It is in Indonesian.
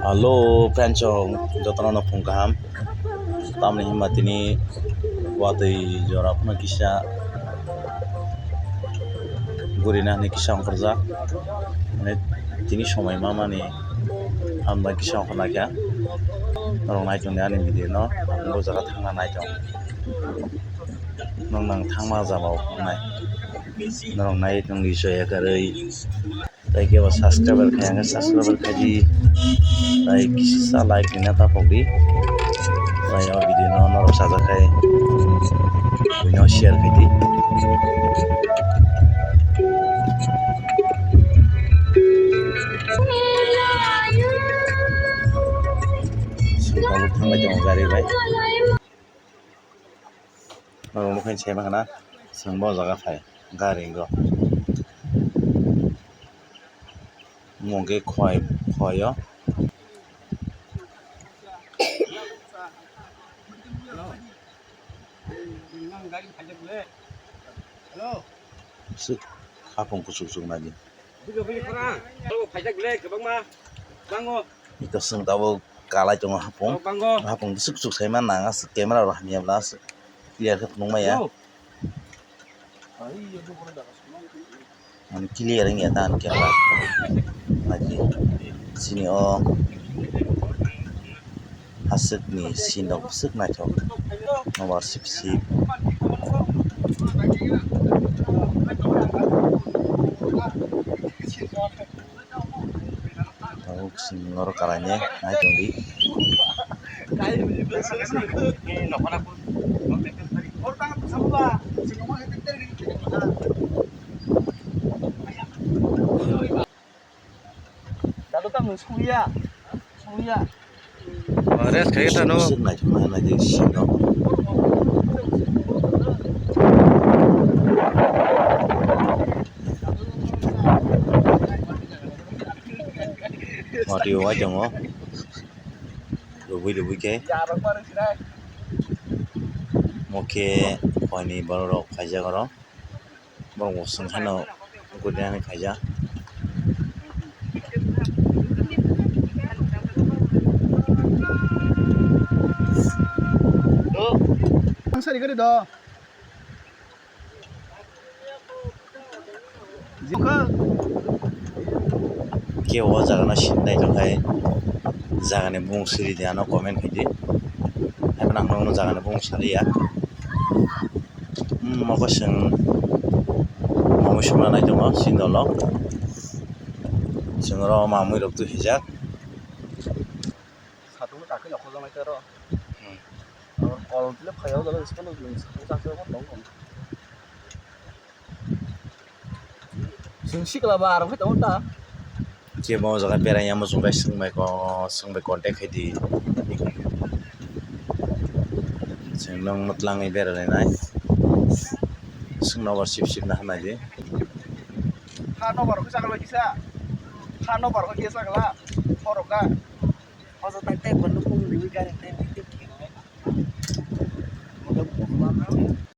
Halo, Pencong, jotono na pung kaham. Tamni himatini watui jorap na kisah gurina ni kisah kerja. Ne tini somai mama ni hamna kisah kena kya. Norong nai jong ani video no, anggo jaga thangna nai jong. Nang thangma jabao nai. Norong nai jong di joya karei. Tai ke ba subscriber kaya subscriber kaji. Tai kisah like ni nata pogdi. Tai o video no norong saja kai. Punya share kadi. Kalau thang jong gari bai. Norong mungkin saya makna sembah jaga kai gari go. Mungkin koi yo. Halo. Suk hapong kusuk naji. Bigo beli perang. Halo, pajak beli ke Bang Ma. Bango. Ito sung tabo kala jong hapong. Bango. Hapong suk saya mana ngas kamera lah niam las. Clear ke penung ya. Ani clear ngi atan kamera. Naji. Sini o hasik ni sindok suk na chok. Nomor sip. Tahu sinor kalanya na jong di. Dado kang suya. Res kayak gitu no. Suk na jong na di sindok. Audio aja ngo. Lebih ke. Moke pani baru kaja karo. Baru ngusung hano gudian kaja. Sari gari do. Ke o jaga na sindai jong hai. Jaga ni bung siri dia no comment kidi. Hai nang no jaga ni bung sari ya. Moko sing mamu shuna na jong sindolo. Singro mamu rok tu hijak. Satu tak ke nyokol sama itu. Kalau dia kayak udah sekarang belum sakit kan dong. Sungsik lah barang kita udah. Ke mau jaga peranya mau sung bai kontak kidi. Sing nang matlang i berale nai. Sing nomor sip na hanaje. Kano baru kita kalau bisa. Kano baru kita kalau foroga. Masa tak perlu pun lebih kan.